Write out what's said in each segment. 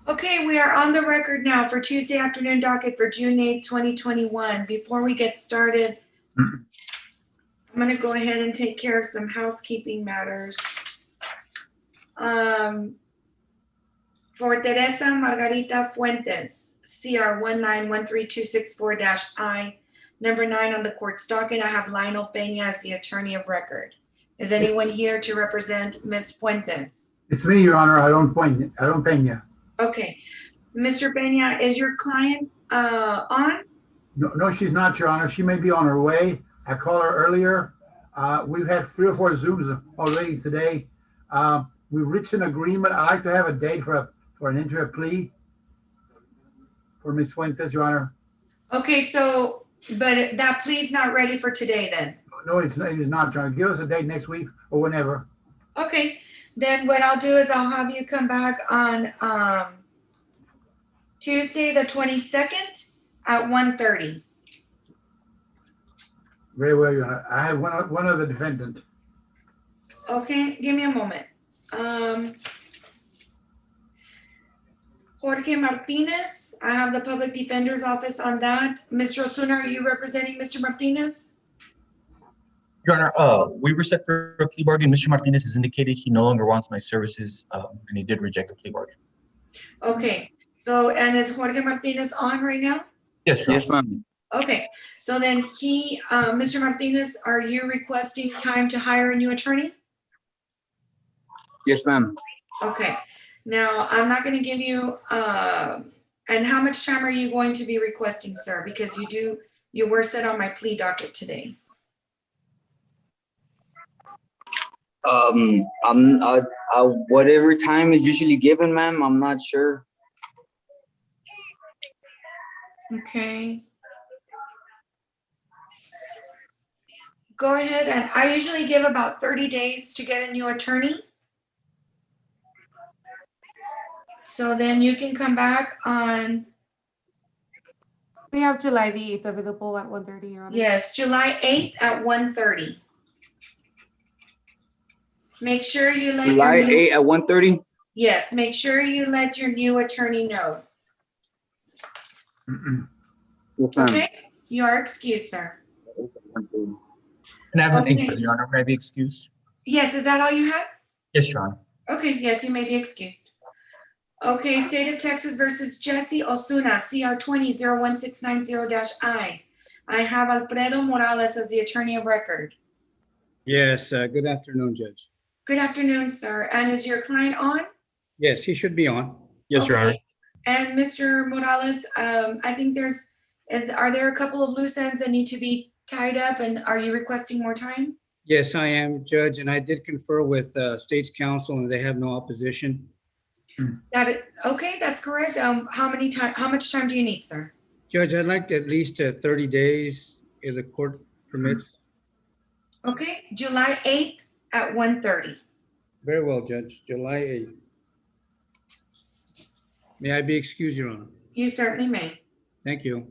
Okay, we are on the record now for Tuesday afternoon docket for June 8th, 2021. Before we get started, I'm going to go ahead and take care of some housekeeping matters. For Teresa Margarita Fuentes, CR 1913264-I, number 9 on the court's docket, I have Lionel Peña as the attorney of record. Is anyone here to represent Ms. Fuentes? It's me, Your Honor. I don't Peña. Okay. Mr. Peña, is your client on? No, she's not, Your Honor. She may be on her way. I called her earlier. We've had 3 or 4 Zooms already today. We've reached an agreement. I'd like to have a date for an entry plea for Ms. Fuentes, Your Honor. Okay, so, but that plea's not ready for today then? No, it's not, Your Honor. Give us a date next week or whenever. Okay, then what I'll do is I'll have you come back on Tuesday, the 22nd at 1:30. Very well, Your Honor. I have one other defendant. Okay, give me a moment. Jorge Martinez, I have the public defender's office on that. Mr. Osuna, are you representing Mr. Martinez? Your Honor, we were set for a plea bargain. Mr. Martinez has indicated he no longer wants my services, and he did reject the plea bargain. Okay, so, and is Jorge Martinez on right now? Yes, Your Honor. Yes, ma'am. Okay, so then Mr. Martinez, are you requesting time to hire a new attorney? Yes, ma'am. Okay, now I'm not going to give you, and how much time are you going to be requesting, sir? Because you were set on my plea docket today. Whatever time is usually given, ma'am, I'm not sure. Okay. Go ahead, and I usually give about 30 days to get a new attorney. So then you can come back on, We have July the 8th available at 1:30, Your Honor. yes, July 8th at 1:30. Make sure you let July your new, 8 at 1:30? yes, make sure you let your new attorney know. Yes, ma'am. Okay, you are excused, sir. And I have nothing Okay. further, Your Honor. May I be excused? Yes, is that all you have? Yes, Your Honor. Okay, yes, you may be excused. Okay, State of Texas versus Jesse Osuna, CR 20-01690-I. I have Alfredo Morales as the attorney of record. Yes, good afternoon, Judge. Good afternoon, sir. And is your client on? Yes, he should be on. Yes, Your Honor. Okay. And Mr. Morales, I think are there a couple of loose ends that need to be tied up, and are you requesting more time? Yes, I am, Judge, and I did confer with State's Counsel, and they have no opposition. Okay, that's correct. How much time do you need, sir? Judge, I'd like at least 30 days if the court permits. Okay, July 8th at 1:30. Very well, Judge, July 8th. May I be excused, Your Honor? You certainly may. Thank you.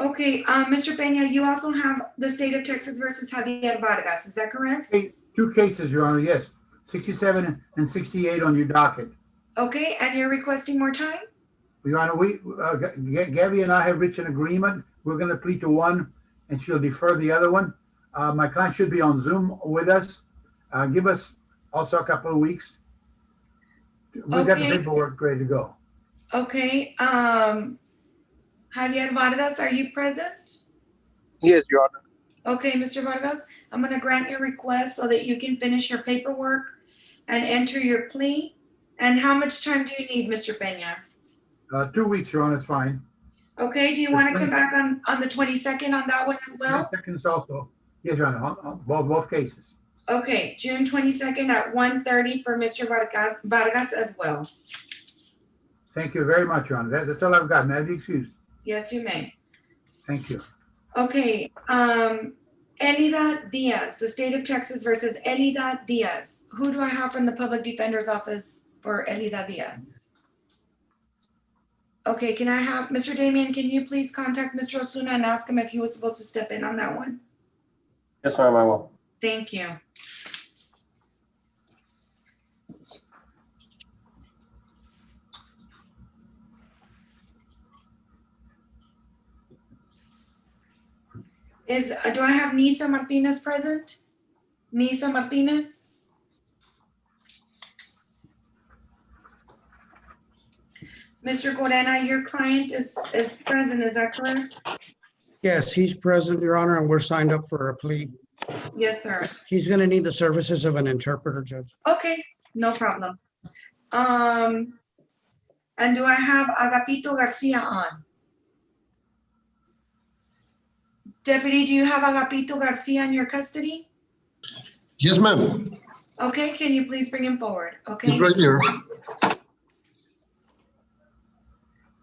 Okay, Mr. Peña, you also have the State of Texas versus Javier Vargas, is that correct? Hey, 2 cases, Your Honor, yes. 67 and 68 on your docket. Okay, and you're requesting more time? Your Honor, Gabby and I have reached an agreement. We're going to plead to one, and she'll defer the other one. My client should be on Zoom with us. Give us also a couple of weeks. We've got the Okay. paperwork ready to go. Okay, Javier Vargas, are you present? Yes, Your Honor. Okay, Mr. Vargas, I'm gonna grant your request so that you can finish your paperwork and enter your plea. And how much time do you need, Mr. Peña? 2 weeks, Your Honor, is fine. Okay, do you want to come back on the 22nd on that one as well? Seconds also. Yes, Your Honor, on both cases. Okay, June 22nd at 1:30 for Mr. Vargas as well. Thank you very much, Your Honor. That's all I've got. May I be excused? Yes, you may. Thank you. Okay, Elida Diaz, the State of Texas versus Elida Diaz. Who do I have from the Public Defender's Office for Elida Diaz? Okay, can I have, Mr. Damian, can you please contact Mr. Osuna and ask him if he was supposed to step in on that one? Yes, ma'am, I will. Thank you. Do I have Nisa Martinez present? Nisa Martinez? Mr. Corena, your client is present, is that correct? Yes, he's present, Your Honor, and we're signed up for a plea. Yes, sir. He's going to need the services of an interpreter, Judge. Okay, no problem. And do I have Agapito Garcia on? Deputy, do you have Agapito Garcia in your custody? Yes, ma'am. Okay, can you please bring him forward? Okay. He's right here.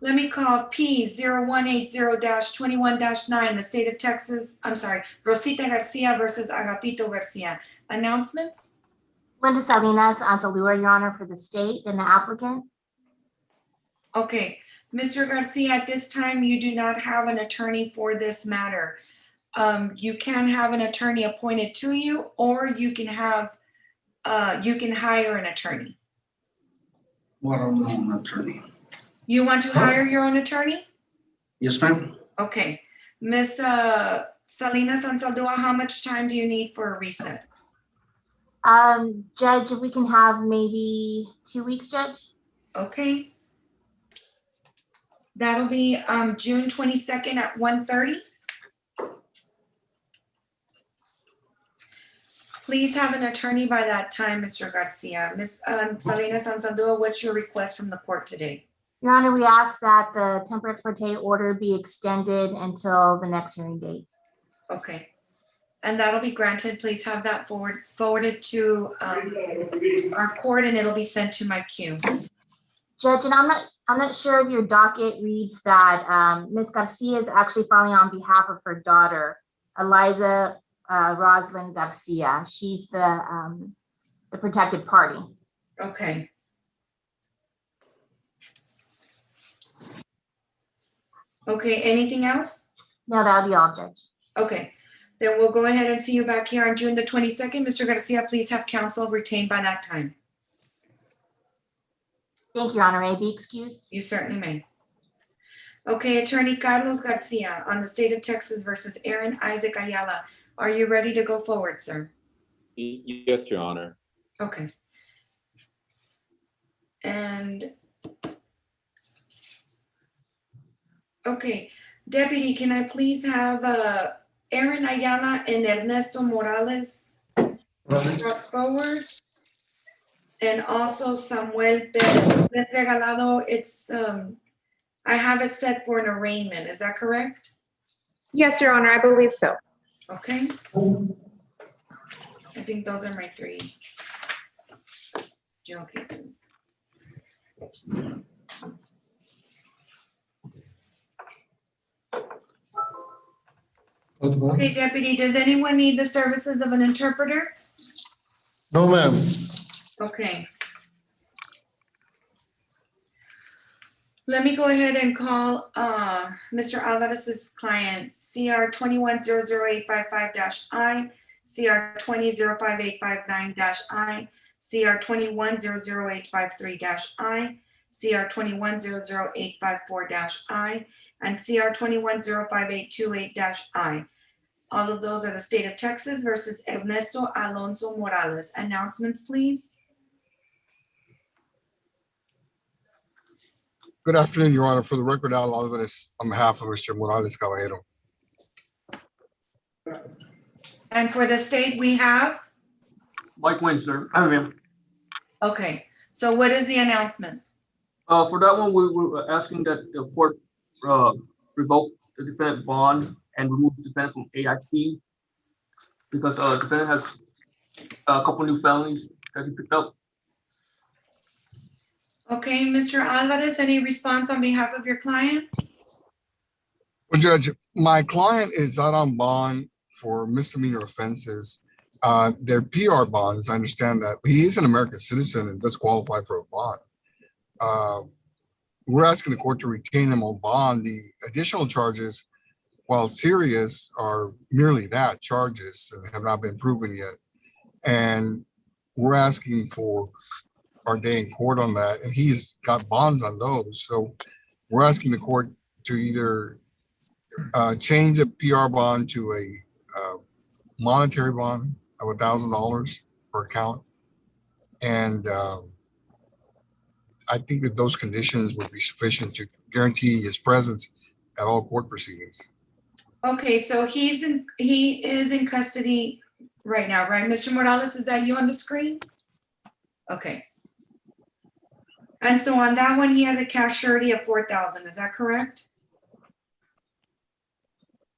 Let me call P0180-21-9, the state of Texas. I'm sorry, Rosita Garcia versus Agapito Garcia. Announcements? Linda Salinas Anzalua, Your Honor, for the state and the applicant. Okay, Mr. Garcia, at this time, you do not have an attorney for this matter. You can have an attorney appointed to you, or you can have, you can hire an attorney. What are the own attorney? You want to hire your own attorney? Yes, ma'am. Okay. Ms. Salinas Ansaldua, how much time do you need for a reset? Judge, if we can have maybe 2 weeks, Judge? Okay. That'll be June 22nd at 1:30. Please have an attorney by that time, Mr. Garcia. Ms. Salinas Ansaldua, what's your request from the court today? Your Honor, we ask that the temper ex parte order be extended until the next hearing date. Okay. And that'll be granted. Please have that forwarded to our court, and it'll be sent to my queue. Judge, and I'm not sure if your docket reads that Ms. Garcia is actually filing on behalf of her daughter, Eliza Roslyn Garcia. She's the protected party. Okay. Okay, anything else? No, that would be all, Judge. Okay, then we'll go ahead and see you back here on June the 22nd. Mr. Garcia, please have counsel retained by that time. Thank you, Your Honor. May I be excused? You certainly may. Okay, Attorney Carlos Garcia on the state of Texas versus Aaron Isaac Ayala. Are you ready to go forward, sir? Yes, Your Honor. Okay. And okay, Deputy, can I please have Aaron Ayala and Ernesto Morales brought forward? And also Samuel Perez Regalado, it's, I have it set for an arraignment, is that correct? Yes, Your Honor, I believe so. Okay. I think those are my 3 jail cases. Okay, Deputy, does anyone need the services of an interpreter? No, ma'am. Okay. Let me go ahead and call Mr. Alvarez's client, CR 21-00855-I, CR 20-05859-I, CR 21-00853-I, CR 21-00854-I, and CR 21-05828-I. All of those are the state of Texas versus Ernesto Alonso Morales. Announcements, please. Good afternoon, Your Honor. For the record, Al Alvarez on behalf of Mr. Morales Caballero. And for the state, we have? Mike Windsor, I have him. Okay, so what is the announcement? For that one, we were asking that the court revoke the defendant bond and remove the defendant from AIT because the defendant has a couple new felonies that he picked up. Okay, Mr. Alvarez, any response on behalf of your client? Well, Judge, my client is out on bond for misdemeanor offenses. They're PR bonds, I understand that. He is an American citizen and does qualify for a bond. We're asking the court to retain him on bond. The additional charges, while serious, are merely that, charges, and have not been proven yet. And we're asking for our day in court on that, and he's got bonds on those. So we're asking the court to either change the PR bond to a monetary bond of $1,000 per account. And I think that those conditions would be sufficient to guarantee his presence at all court proceedings. Okay, so he is in custody right now, right? Mr. Morales, is that you on the screen? Okay. And so on that one, he has a cash surety of 4,000, is that correct?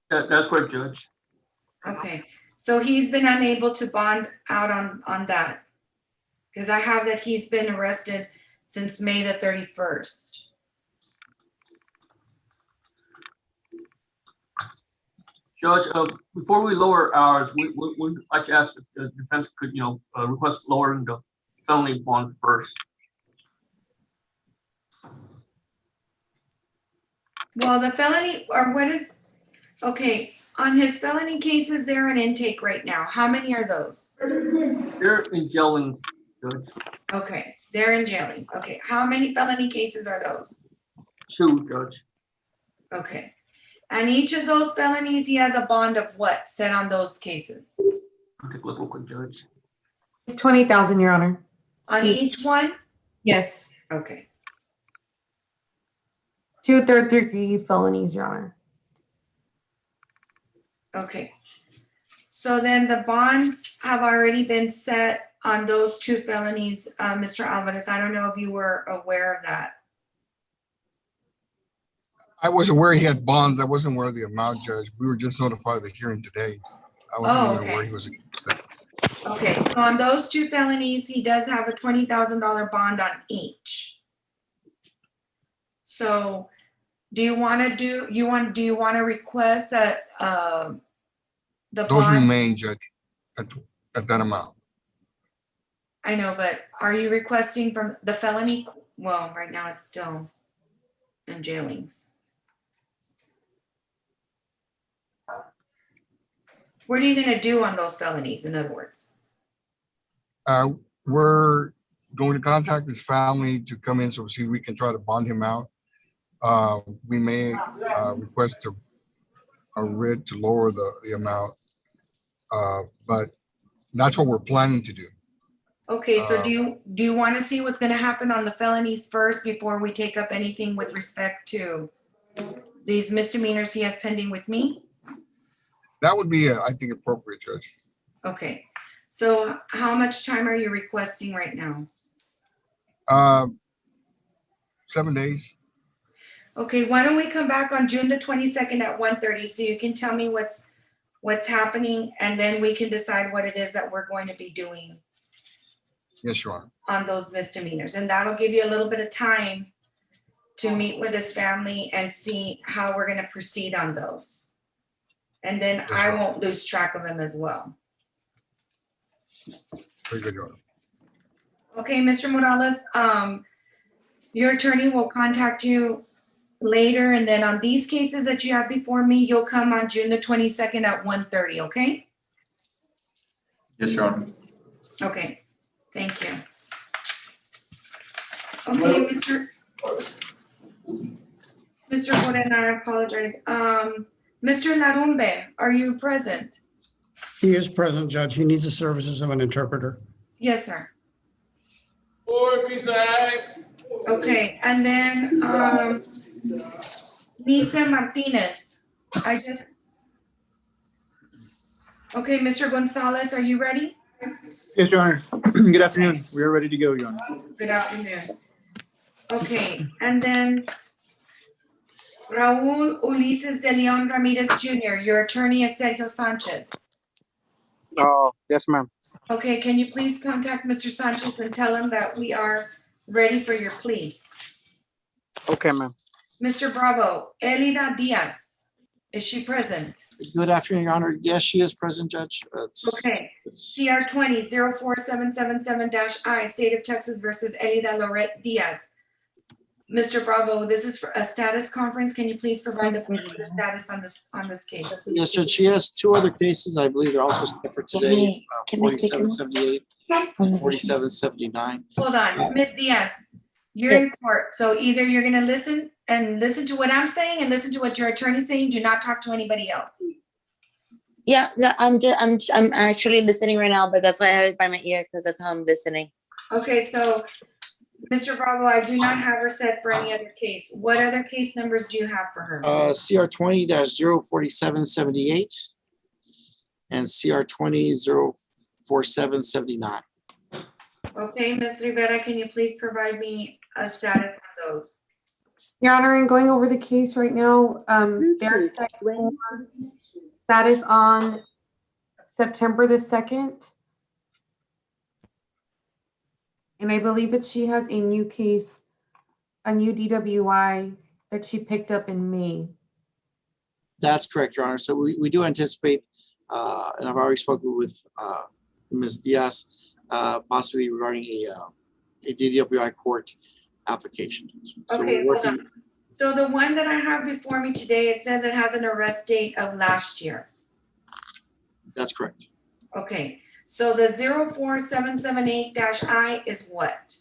That's correct, Judge. Okay, so he's been unable to bond out on that? Because I have that he's been arrested since May the 31st. Judge, before we lower ours, we'd like to ask if the defense could, request lowering the felony bond first. Well, the felony, or what is, okay, on his felony cases, they're in intake right now. How many are those? They're in jailing, Judge. Okay, they're in jailing. Okay, how many felony cases are those? 2, Judge. Okay, and each of those felonies, he has a bond of what set on those cases? I'll take a look real quick, Judge. It's 20,000, Your Honor. On each one? Yes. Okay, 2 third-degree felonies, Your Honor. okay. So then the bonds have already been set on those 2 felonies, Mr. Alvarez. I don't know if you were aware of that. I was aware he had bonds. I wasn't aware of the amount, Judge. We were just notified of the hearing today. I wasn't even aware he was against that. Okay, so on those 2 felonies, he does have a $20,000 bond on each. So do you want to request that the Those bond? remain, Judge, at that amount. I know, but are you requesting from the felony? Well, right now it's still in jailings. What are you gonna do on those felonies, in other words? We're going to contact his family to come in so see if we can try to bond him out. We may request a writ to lower the amount, but that's what we're planning to do. Okay, so do you want to see what's gonna happen on the felonies first before we take up anything with respect to these misdemeanors he has pending with me? That would be, I think, appropriate, Judge. Okay, so how much time are you requesting right now? 7 days. Okay, why don't we come back on June the 22nd at 1:30 so you can tell me what's happening, and then we can decide what it is that we're going to be doing Yes, Your Honor. on those misdemeanors. And that'll give you a little bit of time to meet with his family and see how we're gonna proceed on those. And then Yes, I Your Honor. won't lose track of him as well. Very good, Your Honor. Okay, Mr. Morales, your attorney will contact you later, and then on these cases that you have before me, you'll come on June the 22nd at 1:30, okay? Yes, Your Honor. Okay, thank you. Okay, Mr. Morena, I apologize. Mr. Larumbe, are you present? He is present, Judge. He needs the services of an interpreter. Yes, sir. Okay, and then, Nisa Martinez. Okay, Mr. Gonzalez, are you ready? Yes, Your Honor. Good afternoon. We are ready to go, Your Honor. Good afternoon. Okay, and then Raul Ulises de Leon Ramirez Jr., your attorney is Sergio Sanchez. Oh, yes, ma'am. Okay, can you please contact Mr. Sanchez and tell him that we are ready for your plea? Okay, ma'am. Mr. Bravo, Elida Diaz, is she present? Good afternoon, Your Honor. Yes, she is present, Judge. Okay, CR 20-04777-I, State of Texas versus Elida Lorette Diaz. Mr. Bravo, this is for a status conference. Can you please provide the status on this case? Yes, Judge, she has 2 other cases. I believe they're also set for today, 4778 and 4779. Hold on, Ms. Diaz, you're in court, so either you're gonna listen and listen to what I'm saying and listen to what your attorney's saying. Do not talk to anybody else. Yeah, no, I'm actually listening right now, but that's why I have it by my ear because that's how I'm listening. Okay, so Mr. Bravo, I do not have her set for any other case. What other case numbers do you have for her? CR 20-04778 and CR 20-04779. Okay, Ms. Rivera, can you please provide me a status on those? Your Honor, in going over the case right now, there's status on September the 2nd. And I believe that she has a new case, a new DWI that she picked up in May. That's correct, Your Honor. So we do anticipate, and I've already spoken with Ms. Diaz, possibly regarding a DWI court application. So Okay, we're hold working. on. So the one that I have before me today, it says it has an arrest date of last year. That's correct. Okay, so the 04778-I is what?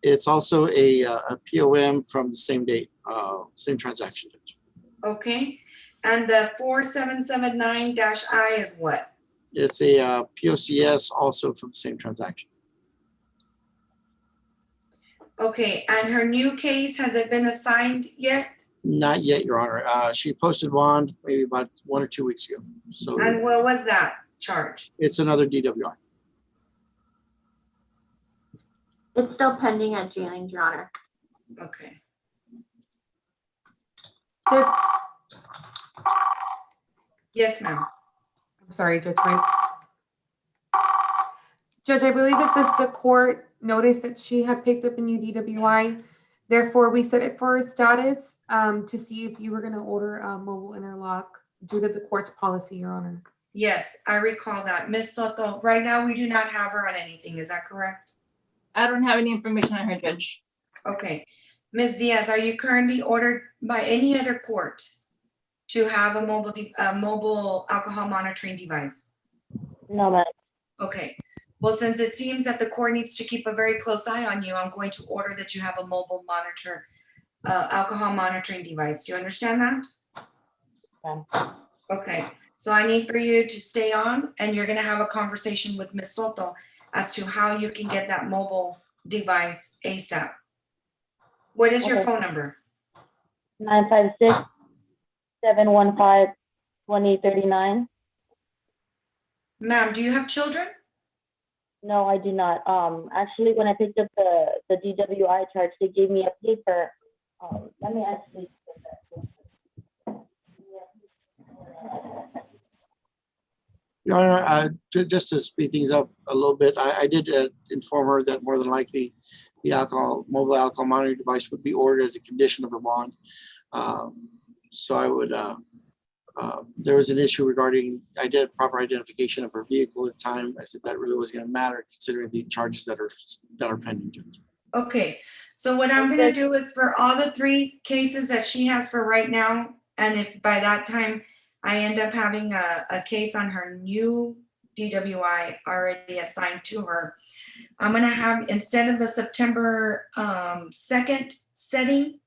It's also a POM from the same date, same transaction date. Okay, and the 4779-I is what? It's a POCS also from the same transaction. Okay, and her new case, has it been assigned yet? Not yet, Your Honor. She posted bond maybe about 1 or 2 weeks ago. So And what was that charge? it's another DWI. It's still pending at jailing, Your Honor. Okay. Yes, ma'am. I'm sorry, Judge White. Judge, I believe that the court noticed that she had picked up a new DWI. Therefore, we set it for a status to see if you were going to order a mobile interlock due to the court's policy, Your Honor. Yes, I recall that. Ms. Soto, right now we do not have her on anything. Is that correct? I don't have any information on her, Judge. Okay. Ms. Diaz, are you currently ordered by any other court to have a mobile alcohol monitoring device? No, ma'am. Okay. Well, since it seems that the court needs to keep a very close eye on you, I'm going to order that you have a mobile alcohol monitoring device. Do you understand that? Yeah. Okay. So I need for you to stay on, and you're going to have a conversation with Ms. Soto as to how you can get that mobile device ASAP. What is your Okay. phone number? 956-715-2039. Ma'am, do you have children? No, I do not. Actually, when I picked up the DWI charge, they gave me a paper. Let me actually. Your Honor, just to speed things up a little bit, I did inform her that more than likely the mobile alcohol monitoring device would be ordered as a condition of her bond. So I would, there was an issue regarding proper identification of her vehicle at the time. I said that really was going to matter considering the charges that are pending. Judge. Okay. So what I'm going to do is for all the 3 cases that she has for right now, and if by that time I end up having a case on her new DWI already assigned to her, I'm going to have, instead of the September 2nd setting,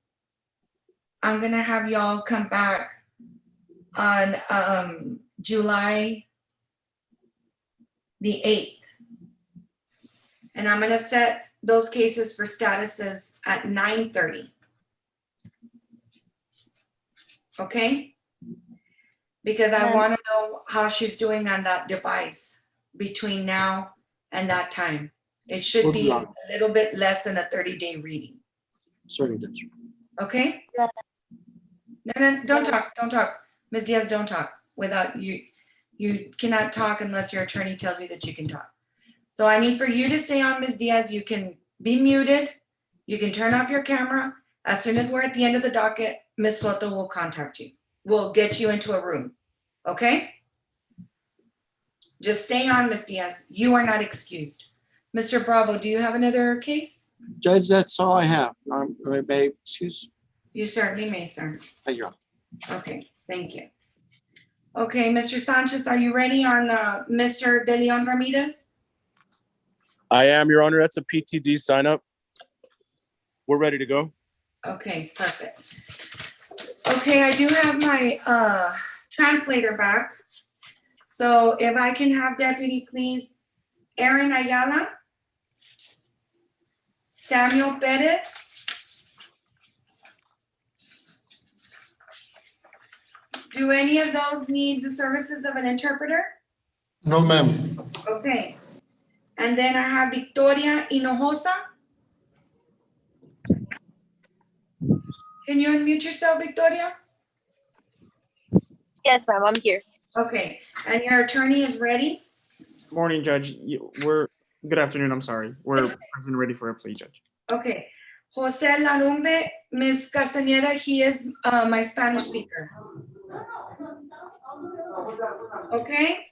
I'm going to have y'all come back on July the 8th. And I'm going to set those cases for statuses at 9:30. Okay? Because I want to know how she's doing on that device between now and that time. It should be a little bit less than a 30-day reading. Certainly, Judge. Okay? No, don't talk. Ms. Diaz, don't talk without you. You cannot talk unless your attorney tells you that you can talk. So I need for you to stay on, Ms. Diaz. You can be muted. You can turn off your camera. As soon as we're at the end of the docket, Ms. Soto will contact you. We'll get you into a room. Okay? Just stay on, Ms. Diaz. You are not excused. Mr. Bravo, do you have another case? Judge, that's all I have. May I excuse? You certainly may, sir. Thank you. Okay, thank you. Okay, Mr. Sanchez, are you ready on Mr. De Leon Ramirez? I am, Your Honor. That's a PTD sign up. We're ready to go. Okay, perfect. Okay, I do have my translator back. So if I can have Deputy, please, Aaron Ayala, Samuel Perez, do any of those need the services of an interpreter? No, ma'am. Okay. And then I have Victoria Hinojosa. Can you unmute yourself, Victoria? Yes, ma'am, I'm here. Okay, and your attorney is ready? Morning, Judge. Good afternoon, I'm sorry. We're present ready for a plea, Judge. Okay. Jose Larumbe, Ms. Castañeda, he is my Spanish speaker. Okay?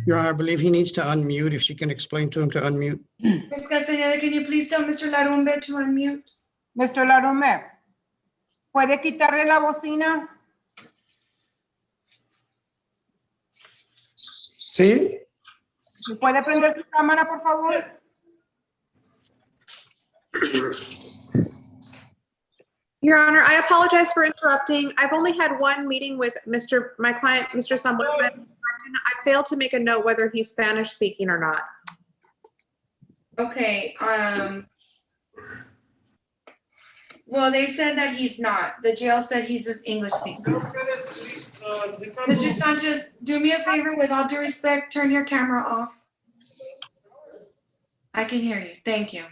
Your Honor, I believe he needs to unmute. If she can explain to him to unmute. Ms. Castañeda, can you please tell Mr. Larumbe to unmute? Mr. Larumbe, ¿puede quitarle la bocina? Sí. ¿Puede prender su cámara, por favor? Your Honor, I apologize for interrupting. I've only had one meeting with my client, Mr. Samuel. I failed to make a note whether he's Spanish speaking or not. Okay, well, they said that he's not. The jail said he's an English speaker. Mr. Sanchez, do me a favor, with all due respect, turn your camera off. I can hear you. Thank you.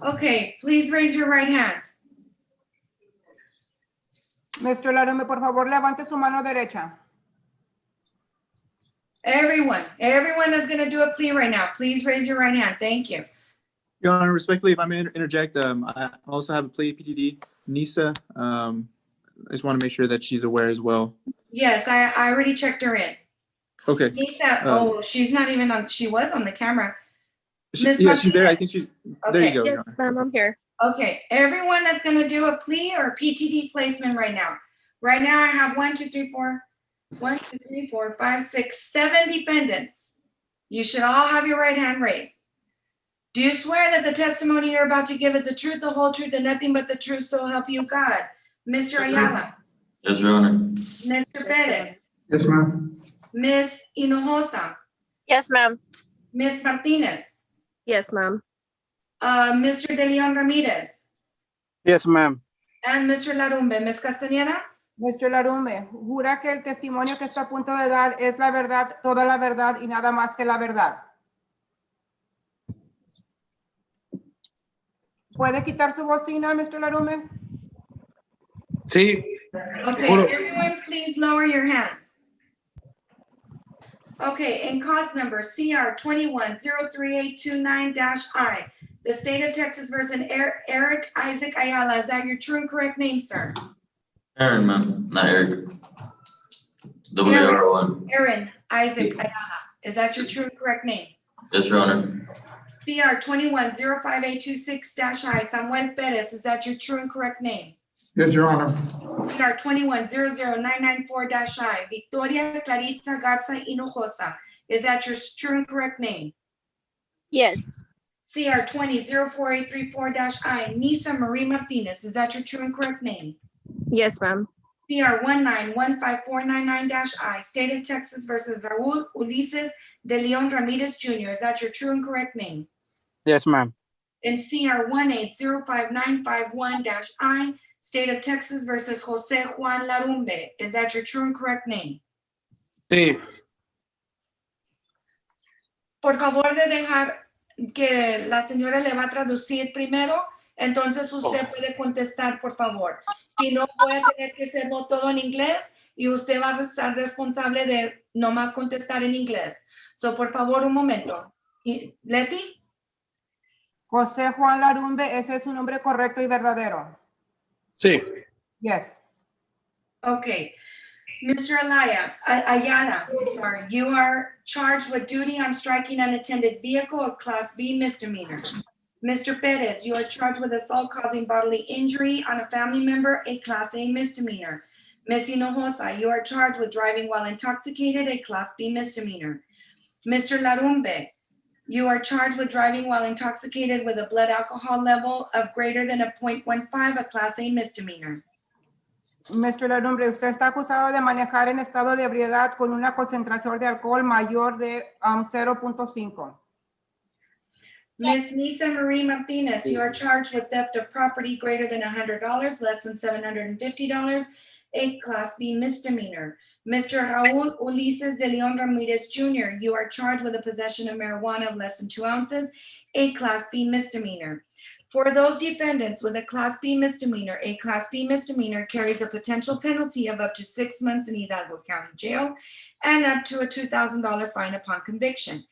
Okay, please raise your right hand. Mr. Larumbe, por favor, levante su mano derecha. Everyone that's going to do a plea right now, please raise your right hand. Thank you. Your Honor, respectfully, if I may interject, I also have a plea PTD, Nisa. I just want to make sure that she's aware as well. Yes, I already checked her in. Okay. Lisa, she's not even on, she was on the camera. Yeah, she's there. I think she's, there you go, Yes, Your Honor. ma'am, I'm here. Okay, everyone that's gonna do a plea or PTD placement right now. Right now I have 7 defendants. You should all have your right hand raised. Do you swear that the testimony you're about to give is the truth, the whole truth, and nothing but the truth, so help you God? Mr. Ayala, Yes, Your Honor. Mr. Perez, Yes, ma'am. Ms. Hinojosa, Yes, ma'am. Ms. Martinez, Yes, ma'am. Mr. De Leon Ramirez, Yes, ma'am. and Mr. Larumbe. Ms. Castañeda? Mr. Larumbe, jura que el testimonio que está a punto de dar es la verdad, toda la verdad y nada más que la verdad. ¿Puede quitar su bocina, Mr. Larumbe? Sí. Okay, everyone please lower your hands. Okay, in cause number CR 21-03829-I, the state of Texas versus Eric Isaac Ayala. Is that your true and correct name, sir? Aaron, ma'am, not Eric. WR1. Aaron Isaac Ayala. Is that your true and correct name? Yes, Your Honor. CR 21-05826-I, Samuel Perez. Is that your true and correct name? Yes, Your Honor. CR 21-00994-I, Victoria Clarita Garza Hinojosa. Is that your true and correct name? Yes. CR 20-04834-I, Nisa Marie Martinez. Is that your true and correct name? Yes, ma'am. CR 1915499-I, State of Texas versus Raul Ulises de Leon Ramirez Jr. Is that your true and correct name? Yes, ma'am. And CR 1805951-I, State of Texas versus Jose Juan Larumbe. Is that your true and correct name? Sí. Por favor de dejar que la señora le va a traducir primero, entonces usted puede contestar, por favor. Si no, voy a tener que hacerlo todo en inglés y usted va a estar responsable de nomás contestar en inglés. So, por favor, un momento. Leti? José Juan Larumbe, ese es su nombre correcto y verdadero. Sí. Yes. Okay. Mr. Ayala, I'm sorry, you are charged with duty on striking unattended vehicle of Class B misdemeanor. Mr. Perez, you are charged with assault causing bodily injury on a family member, a Class A misdemeanor. Ms. Hinojosa, you are charged with driving while intoxicated, a Class B misdemeanor. Mr. Larumbe, You are charged with driving while intoxicated with a blood alcohol level of greater than a 0.15, a Class A misdemeanor. Mr. Larumbe, usted está acusado de manejar en estado de ebriedad con una concentración de alcohol mayor de 0.5. Ms. Nisa Marie Martinez, you are charged with theft of property greater than $100, less than $750, a Class B misdemeanor. Mr. Raul Ulises de Leon Ramirez Jr., you are charged with the possession of marijuana of less than 2 ounces, a Class B misdemeanor. For those defendants with a Class B misdemeanor, a Class B misdemeanor carries a potential penalty of up to 6 months in Hidalgo County Jail and up to a $2,000 fine upon conviction.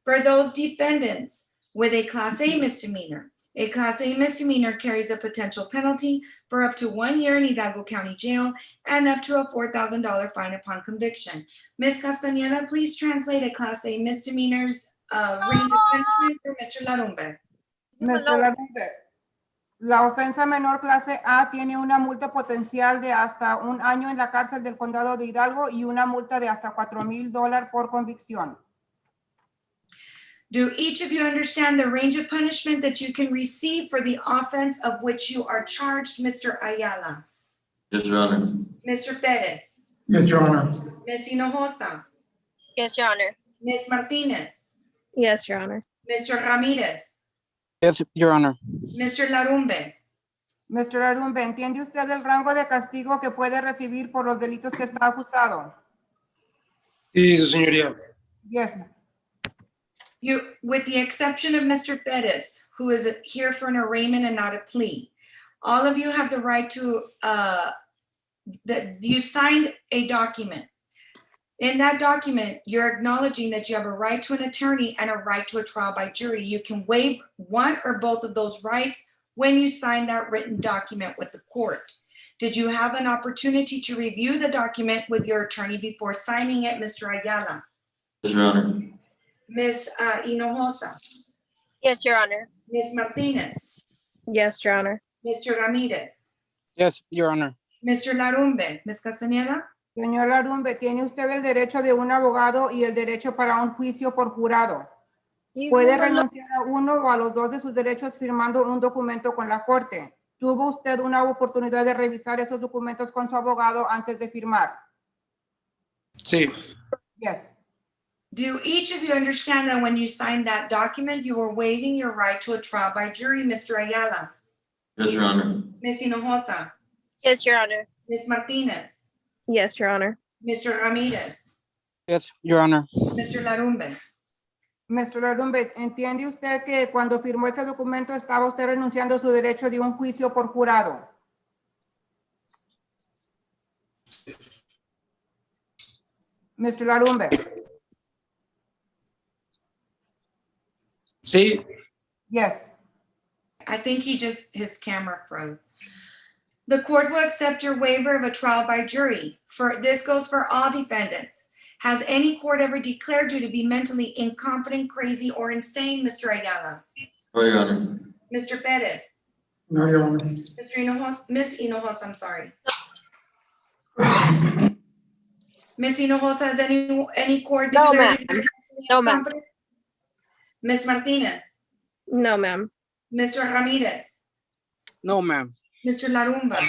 For those defendants with a Class A misdemeanor, a Class A misdemeanor carries a potential penalty for up to 1 year in Hidalgo County Jail and up to a $4,000 fine upon conviction. Ms. Castañeda, please translate a Class A misdemeanor's range of punishment for Mr. Larumbe. Mr. Larumbe, la ofensa menor clase A tiene una multa potencial de hasta 1 año en la cárcel del condado de Hidalgo y una multa de hasta $4,000 por convicción. Do each of you understand the range of punishment that you can receive for the offense of which you are charged, Mr. Ayala? Yes, Your Honor. Mr. Perez? Yes, Your Honor. Ms. Hinojosa? Yes, Your Honor. Ms. Martinez? Yes, Your Honor. Mr. Ramirez? Yes, Your Honor. Mr. Larumbe? Mr. Larumbe, ¿entiende usted el rango de castigo que puede recibir por los delitos que está acusado? Sí, su señoría. Yes. You, with the exception of Mr. Perez, who is here for an arraignment and not a plea, all of you have the right to, you signed a document. In that document, you're acknowledging that you have a right to an attorney and a right to a trial by jury. You can waive one or both of those rights when you sign that written document with the court. Did you have an opportunity to review the document with your attorney before signing it, Mr. Ayala? Yes, Your Honor. Ms. Hinojosa? Yes, Your Honor. Ms. Martinez? Yes, Your Honor. Mr. Ramirez? Yes, Your Honor. Mr. Larumbe? Ms. Castañeda? Señor Larumbe, tiene usted el derecho de un abogado y el derecho para un juicio por jurado. Puede renunciar a uno o a los dos de sus derechos firmando un documento con la corte. ¿Tuvo usted una oportunidad de revisar esos documentos con su abogado antes de firmar? Sí. Yes. Do each of you understand that when you signed that document, you were waiving your right to a trial by jury, Mr. Ayala? Yes, Your Honor. Ms. Hinojosa? Yes, Your Honor. Ms. Martinez? Yes, Your Honor. Mr. Ramirez? Yes, Your Honor. Mr. Larumbe? Mr. Larumbe, ¿entiende usted que cuando firmó ese documento estaba usted renunciando a su derecho de un juicio por jurado? Mr. Larumbe? Sí. Yes. I think his camera froze. The court will accept your waiver of a trial by jury. This goes for all defendants. Has any court ever declared you to be mentally incompetent, crazy, or insane, Mr. Ayala? No, Your Honor. Mr. Perez? No, Your Honor. Mr. Hinojosa, Ms. Hinojosa, I'm sorry. Ms. Hinojosa, has any court No, declared you ma'am. to be mentally No, ma'am. incompetent? Ms. Martinez? No, ma'am. Mr. Ramirez? No, ma'am. Mr. Larumba?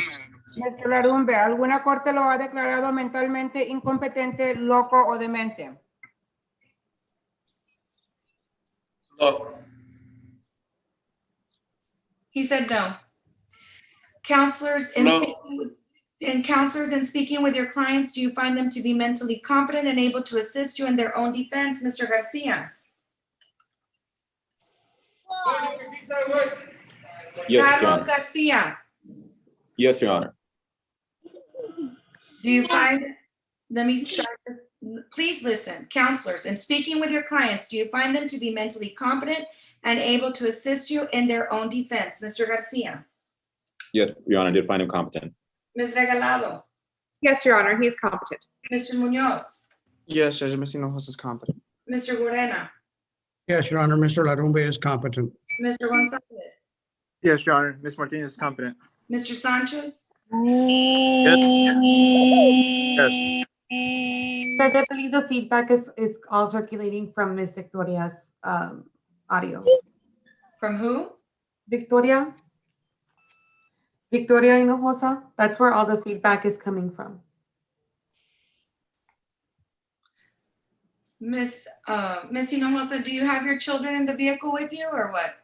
Mr. Larumbe, ¿alguna corte lo ha declarado mentalmente incompetente, loco o demente? No. He said no. Counselors, in speaking with your clients, do you find them to be mentally competent and able to assist you in their own defense, Mr. Garcia? Yes, Your Carlos Honor. Garcia, Yes, Your Honor. do you find, let me start, please listen. Counselors, in speaking with your clients, do you find them to be mentally competent and able to assist you in their own defense, Mr. Garcia? Yes, Your Honor, I did find him competent. Ms. Regalado? Yes, Your Honor. He's competent. Mr. Munoz? Yes, Judge Messino's is competent. Mr. Gorena? Yes, Your Honor, Mr. Larumbe is competent. Mr. Gonzalez? Yes, Your Honor. Ms. Martinez is competent. Mr. Sanchez? Yes. Judge, I believe the feedback is all circulating from Ms. Victoria's audio. From who? Victoria Hinojosa. That's where all the feedback is coming from. Miss Hinojosa, do you have your children in the vehicle with you or what?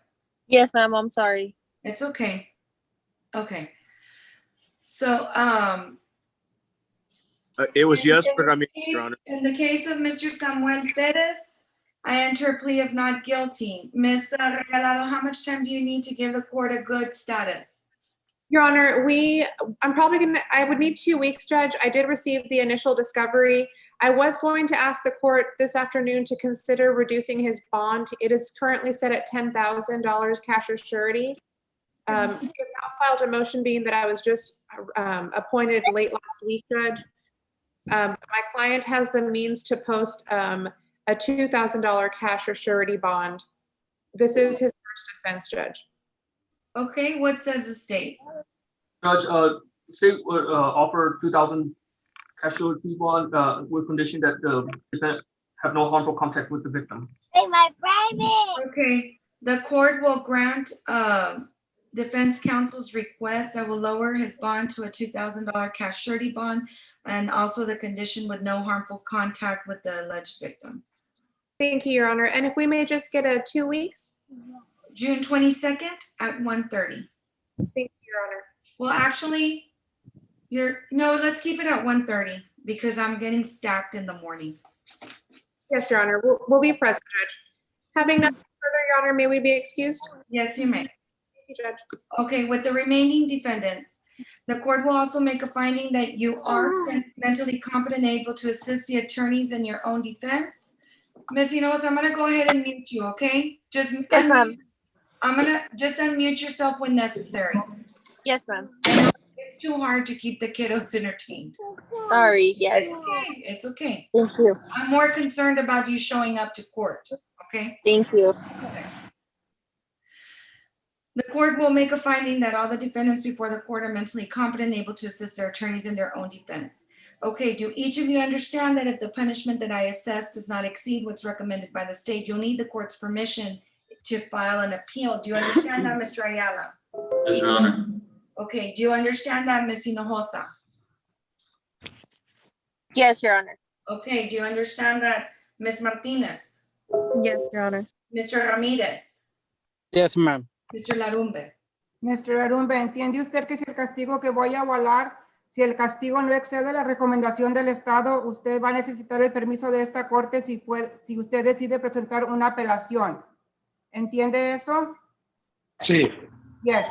Yes, ma'am. I'm sorry. It's okay. Okay. So, It was in yes the for Ramirez, case- Your Honor. In the case of Mr. Samuel Perez, I enter a plea of not guilty. Ms. Regalado, how much time do you need to give the court a good status? Your Honor, I would need 2 weeks, Judge. I did receive the initial discovery. I was going to ask the court this afternoon to consider reducing his bond. It is currently set at $10,000 cash or surety. I have now filed a motion being that I was just appointed late last week, Judge. My client has the means to post a $2,000 cash or surety bond. This is his first offense, Judge. Okay, what says the state? Judge, state would offer 2,000 casualty bond with condition that the defendant have no harmful contact with the victim. Hey, my private. Okay, the court will grant defense counsel's request. I will lower his bond to a $2,000 cash surety bond, and also the condition with no harmful contact with the alleged victim. Thank you, Your Honor. And if we may just get a 2 weeks? June 22nd at 1:30. Thank you, Your Honor. Well, actually, no, let's keep it at 1:30 because I'm getting stacked in the morning. Yes, Your Honor. We'll be present, Judge. Having nothing further, Your Honor, may we be excused? Yes, you may. Thank you, Judge. Okay, with the remaining defendants, the court will also make a finding that you are mentally competent and able to assist the attorneys in your own defense. Ms. Hinojosa, I'm gonna go ahead and mute you, okay? Yes, ma'am. I'm gonna just unmute yourself when necessary. Yes, ma'am. It's too hard to keep the kiddos entertained. Sorry. Yes. It's okay. Thank you. I'm more concerned about you showing up to court, okay? Thank you. The court will make a finding that all the defendants before the court are mentally competent and able to assist their attorneys in their own defense. Okay, do each of you understand that if the punishment that I assess does not exceed what's recommended by the state, you'll need the court's permission to file an appeal? Do you understand that, Mr. Ayala? Yes, Your Honor. Okay, do you understand that, Ms. Hinojosa? Yes, Your Honor. Okay, do you understand that, Ms. Martinez? Yes, Your Honor. Mr. Ramirez? Yes, ma'am. Mr. Larumbe? Mr. Arumbe, ¿entiende usted que si el castigo que voy a avalar, si el castigo no excede la recomendación del Estado, usted va a necesitar el permiso de esta corte si usted decide presentar una apelación? ¿Entiende eso? Sí. Yes.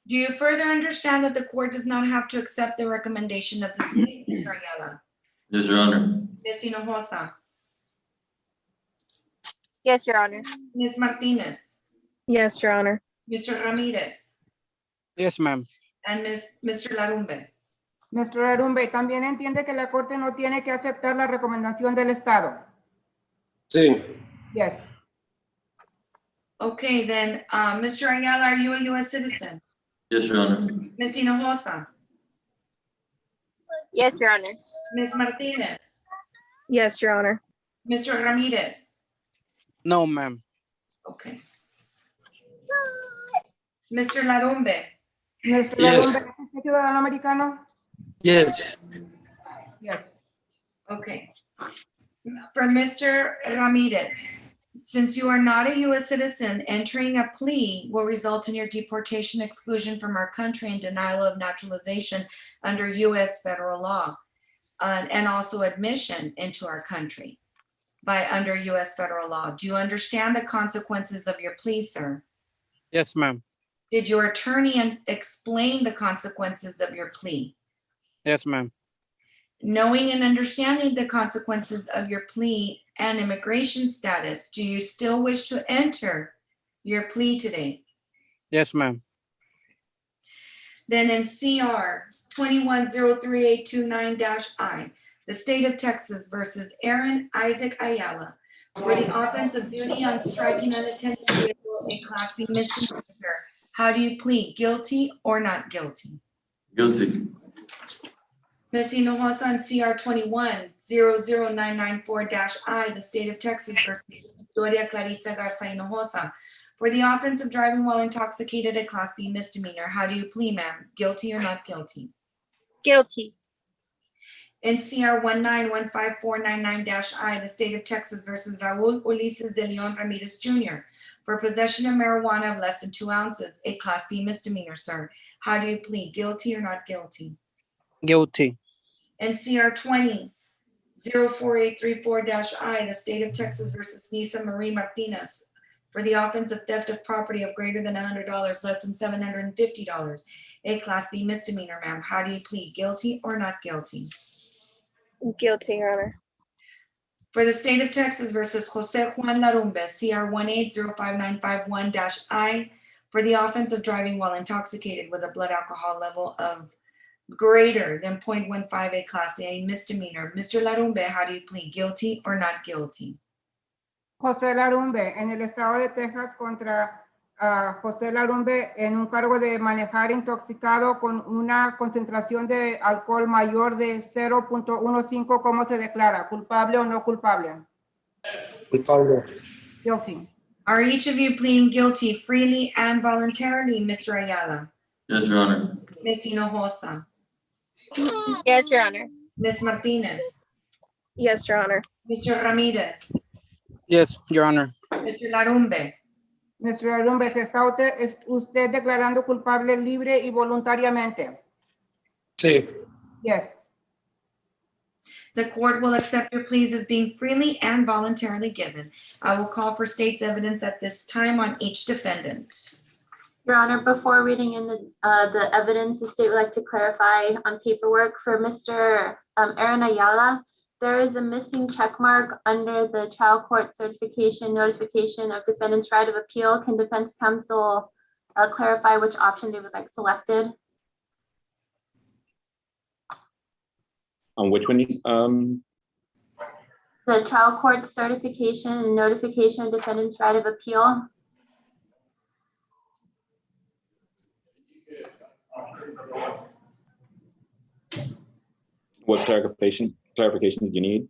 Do you further understand that the court does not have to accept the recommendation of the state, Mr. Ayala? Yes, Your Honor. Ms. Hinojosa? Yes, Your Honor. Ms. Martinez? Yes, Your Honor. Mr. Ramirez? Yes, ma'am. And Mr. Larumbe? Mr. Arumbe, ¿también entiende que la corte no tiene que aceptar la recomendación del Estado? Sí. Yes. Okay, then, Mr. Ayala, are you a U.S. citizen? Yes, Your Honor. Ms. Hinojosa? Yes, Your Honor. Ms. Martinez? Yes, Your Honor. Mr. Ramirez? No, ma'am. Okay. Mr. Larumbe? Mr. Yes. Arumbe, ¿es usted ciudadano americano? Yes. Yes. Okay. For Mr. Ramirez, since you are not a U.S. citizen, entering a plea will result in your deportation, exclusion from our country, and denial of naturalization under U.S. federal law, and also admission into our country under U.S. federal law. Do you understand the consequences of your plea, sir? Yes, ma'am. Did your attorney explain the consequences of your plea? Yes, ma'am. Knowing and understanding the consequences of your plea and immigration status, do you still wish to enter your plea today? Yes, ma'am. Then in CR 21-03829-I, the state of Texas versus Aaron Isaac Ayala, for the offense of duty on striking unattended vehicle, a Class B misdemeanor. How do you plead, guilty or not guilty? Guilty. Ms. Hinojosa on CR 21-00994-I, the state of Texas versus Victoria Clarita Garza Hinojosa. For the offense of driving while intoxicated, a Class B misdemeanor. How do you plead, ma'am? Guilty or not guilty? Guilty. In CR 19-15499-I, the state of Texas versus Raul Ulises de Leon Ramirez Jr. For possession of marijuana of less than 2 ounces, a Class B misdemeanor, sir. How do you plead? Guilty or not guilty? Guilty. And CR 20-04834-I, the state of Texas versus Nisa Marie Martinez for the offense of theft of property of greater than $100, less than $750, a Class B misdemeanor, ma'am. How do you plead? Guilty or not guilty? Guilty, Your Honor. For the state of Texas versus Jose Juan Larumbe, CR 18-05951-I, for the offense of driving while intoxicated with a blood alcohol level of greater than 0.15, a Class A misdemeanor. Mr. Larumbe, how do you plead? Guilty or not guilty? José Larumbe, en el estado de Texas contra José Larumbe en un cargo de manejar intoxicado con una concentración de alcohol mayor de 0.15, ¿cómo se declara? ¿Culpable o no culpable? Culpable. Guilty. Are each of you pleading guilty freely and voluntarily, Mr. Ayala? Yes, Your Honor. Ms. Hinojosa? Yes, Your Honor. Ms. Martinez? Yes, Your Honor. Mr. Ramirez? Yes, Your Honor. Mr. Larumbe? Mr. Larumbe, ¿se está usted declarando culpable libre y voluntariamente? Sí. Yes. The court will accept your pleas as being freely and voluntarily given. I will call for state's evidence at this time on each defendant. Your Honor, before reading in the evidence, the state would like to clarify on paperwork for Mr. Aaron Ayala. There is a missing check mark under the trial court certification notification of defendant's right of appeal. Can defense counsel clarify which option they would like selected? On which one? The trial court certification and notification of defendant's right of appeal. What clarification do you need?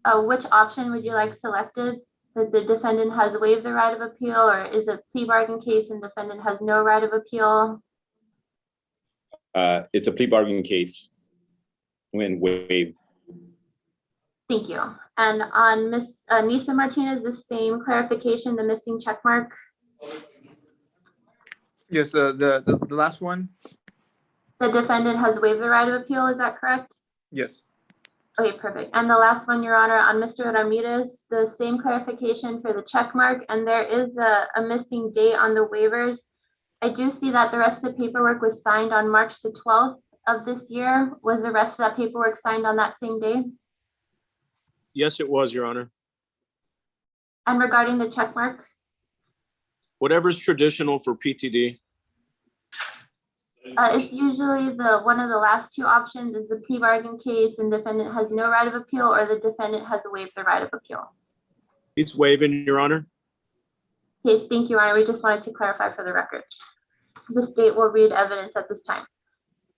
Which option would you like selected? That the defendant has waived the right of appeal, or is a plea bargain case and defendant has no right of appeal? It's a plea bargain case when waived. Thank you. And on Miss Nisa Martinez, the same clarification, the missing check mark. Yes, the last one. The defendant has waived the right of appeal, is that correct? Yes. Okay, perfect. And the last one, Your Honor, on Mr. Ramirez, the same clarification for the check mark, and there is a missing date on the waivers. I do see that the rest of the paperwork was signed on March the 12th of this year. Was the rest of that paperwork signed on that same day? Yes, it was, Your Honor. And regarding the check mark? Whatever's traditional for PTD. It's usually one of the last two options is the plea bargain case and defendant has no right of appeal, or the defendant has waived the right of appeal. It's waiving, Your Honor. Okay, thank you, Your Honor. We just wanted to clarify for the record. The state will read evidence at this time.